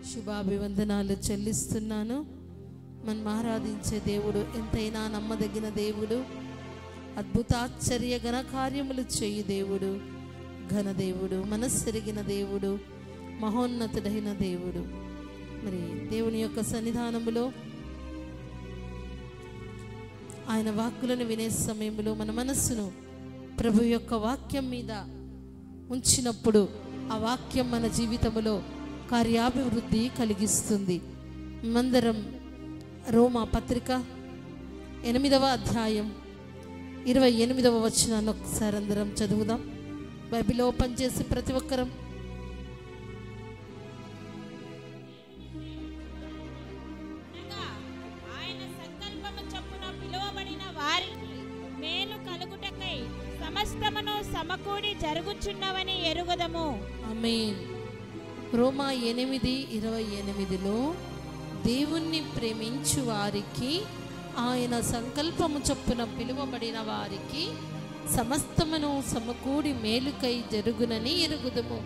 శుభాభివందనాలు చెల్లిస్తున్నాను. మనం ఆరాధించే దేవుడు ఎంతైనా నమ్మదగిన దేవుడు, అద్భుతాశ్చర్య ఘన కార్యములు చేయు దేవుడు, ఘనదేవుడు, మనస్సెరిగిన దేవుడు, మహోన్నతుడైన దేవుడు. మరి దేవుని యొక్క సన్నిధానములో ఆయన వాక్కులను వినే సమయంలో మన మనస్సును ప్రభు యొక్క వాక్యం మీద ఉంచినప్పుడు ఆ వాక్యం మన జీవితంలో కార్యాభివృద్ధి కలిగిస్తుంది. మందరం రోమా పత్రిక 8వ అధ్యాయం 28వ వచనాన్ని ఒకసారి అందరం చదువుదాం. బైబిల్ ఓపెన్ చేసి ప్రతి ఒక్కరం ఆయన సంకల్పము చొప్పున పిలువబడిన వారికి మేలు కలుగుటకై సమస్తమును సమకూడి జరుగుచున్నవని ఎరుగుదము. ఆమేన్. రోమా 8:28లో దేవుణ్ణి ప్రేమించు వారికి ఆయన సంకల్పము చొప్పున పిలువబడిన వారికి సమస్తమును సమకూడి మేలుకై జరుగునని ఎరుగుదము.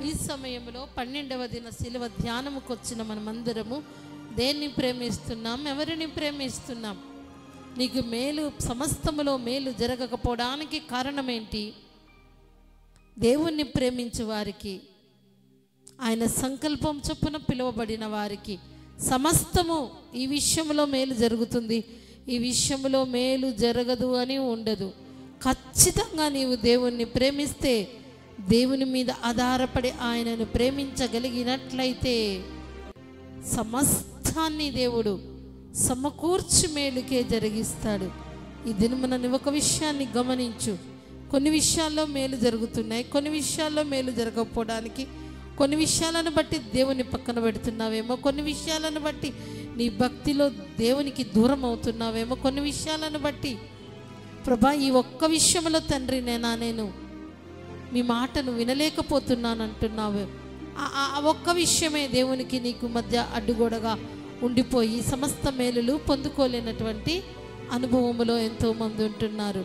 ఈ సమయంలో 12వ దిన శిలువ ధ్యానముకు వచ్చిన మనమందరము దేన్ని ప్రేమిస్తున్నాం? ఎవరిని ప్రేమిస్తున్నాం? నీకు మేలు, సమస్తములో మేలు జరగకపోవడానికి కారణం ఏంటి? దేవుణ్ణి ప్రేమించు వారికి, ఆయన సంకల్పం చొప్పున పిలువబడిన వారికి సమస్తము ఈ విషయంలో మేలు జరుగుతుంది, ఈ విషయంలో మేలు జరగదు అని ఉండదు. ఖచ్చితంగా నీవు దేవుణ్ణి ప్రేమిస్తే, దేవుని మీద ఆధారపడి ఆయనను ప్రేమించగలిగినట్లయితే సమస్తాన్ని దేవుడు సమకూర్చి మేలుకే జరిగిస్తాడు. ఈ దినమున నువ్వు ఒక విషయాన్ని గమనించు. కొన్ని విషయాల్లో మేలు జరుగుతున్నాయి, కొన్ని విషయాల్లో మేలు జరగకపోవడానికి, కొన్ని విషయాలను బట్టి దేవుని పక్కన పెడుతున్నావేమో, కొన్ని విషయాలను బట్టి నీ భక్తిలో దేవునికి దూరం అవుతున్నావేమో, కొన్ని విషయాలను బట్టి ప్రభా ఈ ఒక్క విషయంలో తండ్రి నేను మీ మాటను వినలేకపోతున్నాను అంటున్నావు. ఆ ఒక్క విషయమే దేవునికి నీకు మధ్య అడ్డుగోడగా ఉండిపోయి సమస్త మేలులు పొందుకోలేనటువంటి అనుభవములో ఎంతోమంది ఉంటున్నారు.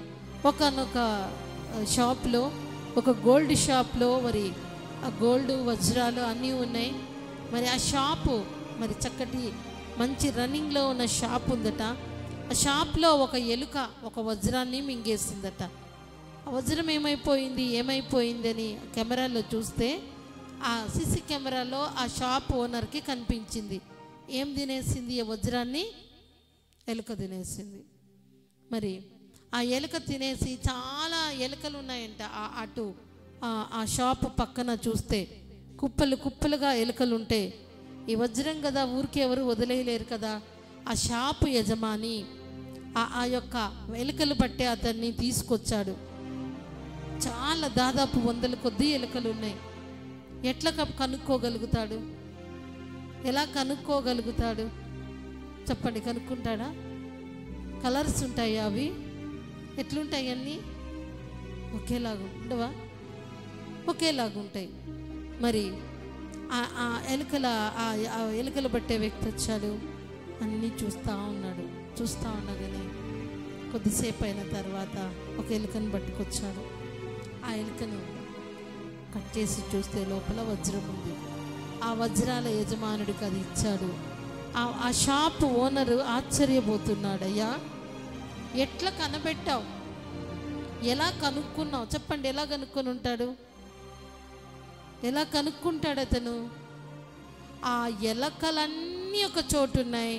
ఒకనొక షాప్లో, ఒక గోల్డ్ షాప్లో మరి ఆ గోల్డ్ వజ్రాలు అన్నీ ఉన్నాయి. మరి ఆ షాపు మరి చక్కటి మంచి రన్నింగ్లో ఉన్న షాప్ ఉందట. ఆ షాప్లో ఒక ఎలుక ఒక వజ్రాన్ని మింగేసిందట. ఆ వజ్రం ఏమైపోయింది అని కెమెరాలో చూస్తే ఆ సీసీ కెమెరాలో ఆ షాప్ ఓనర్కి కనిపించింది. ఏం తినేసింది? ఆ వజ్రాన్ని ఎలుక తినేసింది. మరి ఆ ఎలుక తినేసి చాలా ఎలుకలు ఉన్నాయంట. అటు ఆ షాపు పక్కన చూస్తే కుప్పలుగా ఎలుకలు ఉంటే, ఈ వజ్రం కదా ఊరికే ఎవరు వదిలేయలేరు కదా. ఆ షాపు యజమాని ఆ యొక్క ఎలుకలు పట్టే అతన్ని తీసుకొచ్చాడు. చాలా దాదాపు 100 కొద్ది ఎలుకలు ఉన్నాయి. ఎట్లా కనుక్కోగలుగుతాడు? ఎలా కనుక్కోగలుగుతాడు చెప్పండి? కనుక్కుంటాడా? కలర్స్ ఉంటాయా? అవి ఎట్లుంటాయి? అన్నీ ఒకేలాగా ఉండవా? ఒకేలాగుంటాయి. మరి ఆ ఎలుకలు పట్టే వ్యక్తి వచ్చాడు, అన్నీ చూస్తూ ఉన్నాడు. చూస్తూ ఉండగానే కొద్దిసేపు అయిన తర్వాత ఒక ఎలుకను పట్టుకొచ్చాడు. ఆ ఎలుకను కట్ చేసి చూస్తే లోపల వజ్రం ఉంది. ఆ వజ్రాల యజమానుడికి అది ఇచ్చాడు. ఆ షాప్ ఓనరు ఆశ్చర్యపోతున్నాడు. అయ్యా, ఎట్లా కనబెట్టావు? ఎలా కనుక్కున్నావు? చెప్పండి, ఎలా కనుక్కొని ఉంటాడు? ఎలా కనుక్కుంటాడు అతను? ఆ ఎలకలన్నీ ఒక చోటు ఉన్నాయి,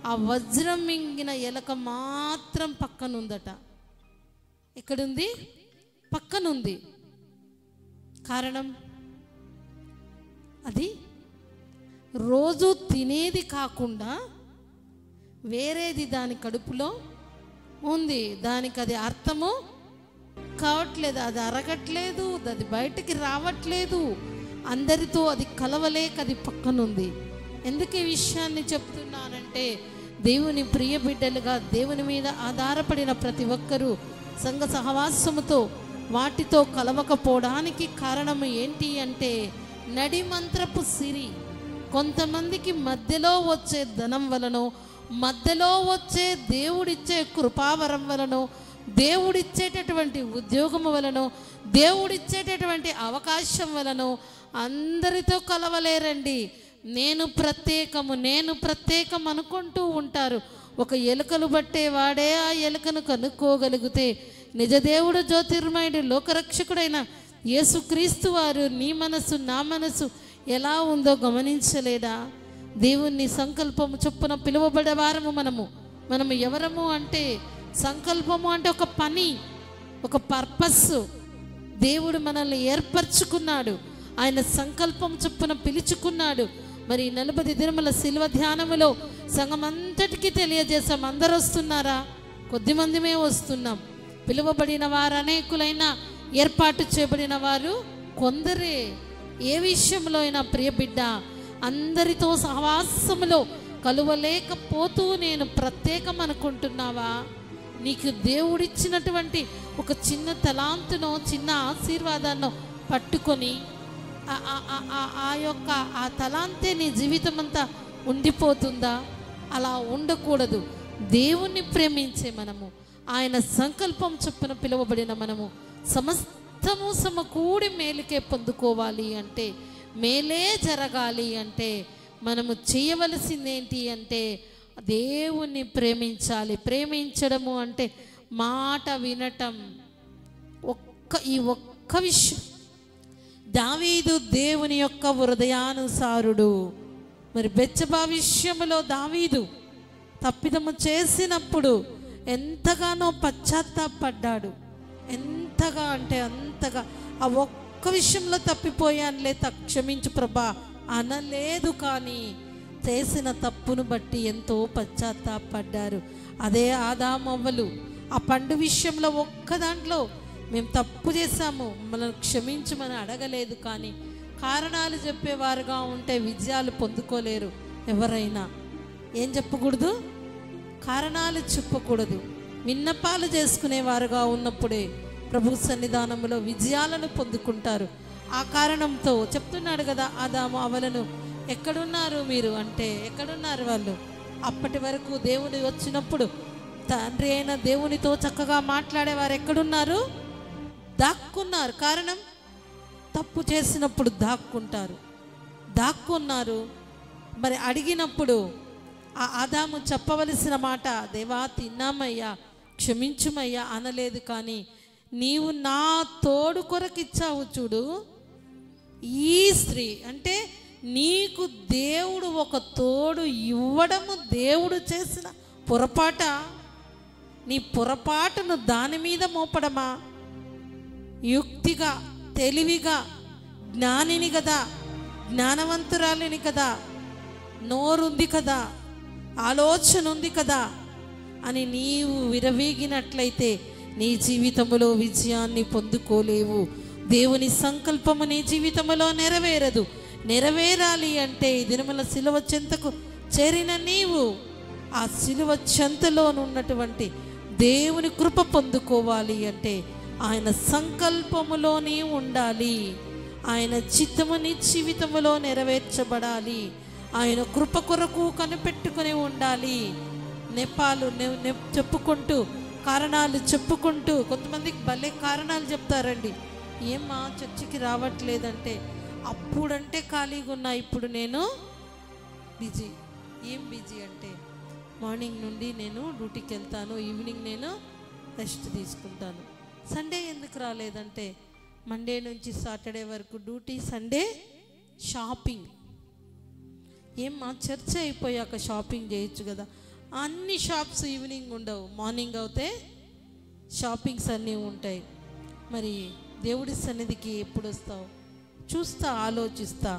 ఆ వజ్రం మింగిన ఎలక మాత్రం పక్కనుందట. ఎక్కడుంది? పక్కనుంది. కారణం అది రోజు తినేది కాకుండా వేరేది దాని కడుపులో ఉంది. దానికి అది అర్థము కావట్లేదు, అది అరగట్లేదు, అది బయటికి రావట్లేదు, అందరితో అది కలవలేక అది పక్కనుంది. ఎందుకు ఈ విషయాన్ని చెప్తున్నానంటే, దేవుని ప్రియ బిడ్డలుగా దేవుని మీద ఆధారపడిన ప్రతి ఒక్కరూ సంఘ సహవాసముతో వాటితో కలవకపోవడానికి కారణం ఏంటి అంటే, నడిమంత్రపు సిరి. కొంతమందికి మధ్యలో వచ్చే ధనం వలనో, మధ్యలో వచ్చే దేవుడిచ్చే కృపావరం వలనో, దేవుడిచ్చేటటువంటి ఉద్యోగము వలనో, దేవుడిచ్చేటటువంటి అవకాశం వలనో అందరితో కలవలేరండి. నేను ప్రత్యేకం అనుకుంటూ ఉంటారు. ఒక ఎలుకను బట్టే వాడే ఆ ఎలుకను కనుక్కోగలిగితే నిజదేవుడు జ్యోతిర్మయుడు లోకరక్షకుడైన యేసుక్రీస్తు వారు నీ మనసు నా మనసు ఎలా ఉందో గమనించలేదా? దేవుని సంకల్పము చొప్పున పిలువబడే వారము మనము ఎవరము అంటే, సంకల్పము అంటే ఒక పని, ఒక పర్పస్. దేవుడు మనల్ని ఏర్పరచుకున్నాడు, ఆయన సంకల్పం చొప్పున పిలుచుకున్నాడు. మరి 40 దినముల శిలువ ధ్యానములో సంఘమంతటికి తెలియజేశాం. అందరూ వస్తున్నారా? కొద్దిమందిమే వస్తున్నాం. పిలువబడిన వారు అనేకులైన, ఏర్పాటు చేయబడిన వారు కొందరే. ఏ విషయంలో అయినా ప్రియ బిడ్డ, అందరితో సహవాసములో కలువలేకపోతూ నేను ప్రత్యేకం అనుకుంటున్నావా? నీకు దేవుడిచ్చినటువంటి ఒక చిన్న తలాంతునో చిన్న ఆశీర్వాదాన్నో పట్టుకొని ఆ తలాంతే నీ జీవితం అంతా ఉండిపోతుందా? అలా ఉండకూడదు. దేవుణ్ణి ప్రేమించే మనము, ఆయన సంకల్పం చొప్పున పిలువబడిన మనము సమస్తము సమకూడి మేలుకే పొందుకోవాలి అంటే, మేలే జరగాలి అంటే మనము చేయవలసిందేంటి అంటే దేవుణ్ణి ప్రేమించాలి. ప్రేమించడము అంటే మాట వినటం. ఈ ఒక్క విషయం, దావీదు దేవుని యొక్క హృదయానుసారుడు. మరి బెత్షెబా విషయంలో దావీదు తప్పిదము చేసినప్పుడు ఎంతగానో పశ్చాత్తాపడ్డాడు. ఎంతగా అంటే అంతగా. ఆ ఒక్క విషయంలో తప్పిపోయానులే, క్షమించు ప్రభా అనలేదు, కానీ చేసిన తప్పును బట్టి ఎంతో పశ్చాత్తాపడ్డారు. అదే ఆదాము అవ్వలు ఆ పండు విషయంలో ఒక్క దాంట్లో మేము తప్పు చేశాము, మనల్ని క్షమించమని అడగలేదు, కానీ కారణాలు చెప్పేవారుగా ఉంటే విజయాలు పొందుకోలేరు. ఎవరైనా ఏం చెప్పకూడదు? కారణాలు చెప్పకూడదు. విన్నపాలు చేసుకునేవారుగా ఉన్నప్పుడే ప్రభు సన్నిధానంలో విజయాలను పొందుకుంటారు. ఆ కారణంతో చెప్తున్నాడు కదా, ఆదాము అవ్వలను ఎక్కడున్నారు మీరు అంటే, ఎక్కడున్నారు వాళ్ళు? అప్పటి వరకు దేవుడు వచ్చినప్పుడు తండ్రి అయిన దేవునితో చక్కగా మాట్లాడేవారు ఎక్కడున్నారు? దాక్కున్నారు. కారణం, తప్పు చేసినప్పుడు దాక్కున్నారు. మరి అడిగినప్పుడు ఆ ఆదాము చెప్పవలసిన మాట, దేవా తిన్నామయ్యా క్షమించుమయ్యా అనలేదు, కానీ నీవు నా తోడు కొరకిచ్చావు చూడు. ఈ స్త్రీ అంటే నీకు దేవుడు ఒక తోడు ఇవ్వడము దేవుడు చేసిన పొరపాట? నీ పొరపాటును దాని మీద మోపడమా? యుక్తిగా, తెలివిగా, జ్ఞానిని కదా, జ్ఞానవంతురాలిని కదా, నోరుంది కదా, ఆలోచన ఉంది కదా అని నీవు విరవీగినట్లయితే నీ జీవితంలో విజయాన్ని పొందుకోలేవు. దేవుని సంకల్పము నీ జీవితంలో నెరవేరదు. నెరవేరాలి అంటే ఈ దినముల సిలువ చెంతకు చేరిన నీవు ఆ సిలువ చెంతలోనున్నటువంటి దేవుని కృప పొందుకోవాలి అంటే ఆయన సంకల్పములోనే ఉండాలి. ఆయన చిత్తము నీ జీవితములో నెరవేర్చబడాలి. ఆయన కృప కొరకు కనిపెట్టుకుని ఉండాలి. నెపాలు చెప్పుకుంటూ, కారణాలు చెప్పుకుంటూ, కొంతమందికి భలే కారణాలు చెప్తారండి. ఏమ్మా చర్చికి రావట్లేదంటే, అప్పుడంటే ఖాళీగా ఉన్నా, ఇప్పుడు నేను బిజీ. ఏం బిజీ అంటే, మార్నింగ్ నుండి నేను డ్యూటీకి వెళ్తాను, ఈవినింగ్ నేను రెస్ట్ తీసుకుంటాను. సండే ఎందుకు రాలేదంటే, మండే నుంచి సాటర్డే వరకు డ్యూటీ, సండే షాపింగ్. ఏమ్మా చర్చ అయిపోయాక షాపింగ్ చేయొచ్చు కదా. అన్ని షాప్స్ ఈవినింగ్ ఉండవు, మార్నింగ్ అవుతే షాపింగ్స్ అన్నీ ఉంటాయి. మరి దేవుడి సన్నిధికి ఎప్పుడు వస్తావు? చూస్తా, ఆలోచిస్తా.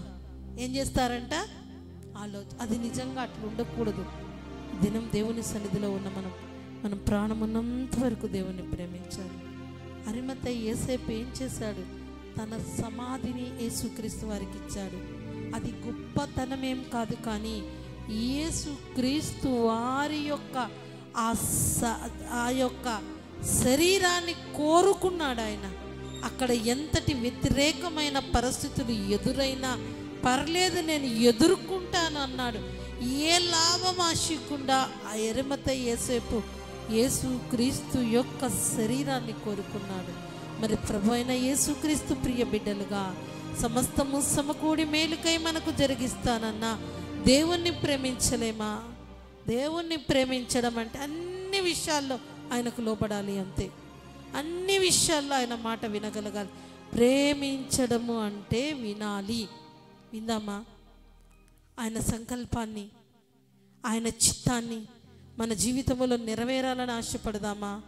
ఏం చేస్తారంట? అది నిజంగా అట్లా ఉండకూడదు. దినం దేవుని సన్నిధిలో ఉన్న మనం ప్రాణం ఉన్నంత వరకు దేవుని ప్రేమించాలి. అరిమత్తయి యేసేపు ఏం చేశాడు? తన సమాధిని యేసుక్రీస్తు వారికి ఇచ్చాడు. అది గొప్పతనమేం కాదు, కానీ యేసుక్రీస్తు వారి యొక్క ఆ యొక్క శరీరాన్ని కోరుకున్నాడు ఆయన. అక్కడ ఎంతటి వ్యతిరేకమైన పరిస్థితులు ఎదురైనా పర్లేదు, నేను ఎదుర్కొంటాను అన్నాడు. ఏ లాభం ఆశికుండా ఆ అరిమత్తయి యేసేపు యేసుక్రీస్తు యొక్క శరీరాన్ని కోరుకున్నాడు. మరి ప్రభు అయిన యేసుక్రీస్తు ప్రియ బిడ్డలుగా సమస్తము సమకూడి మేలుకై మనకు జరిగిస్తానన్నా దేవుణ్ణి ప్రేమించలేమా? దేవుణ్ణి ప్రేమించడం అంటే అన్ని విషయాల్లో ఆయనకు లోబడాలి, అంతే. అన్ని విషయాల్లో ఆయన మాట వినగలగాలి. ప్రేమించడము అంటే వినాలి. విందామా? ఆయన సంకల్పాన్ని, ఆయన చిత్తాన్ని మన జీవితంలో నెరవేరాలని ఆశపడదామా?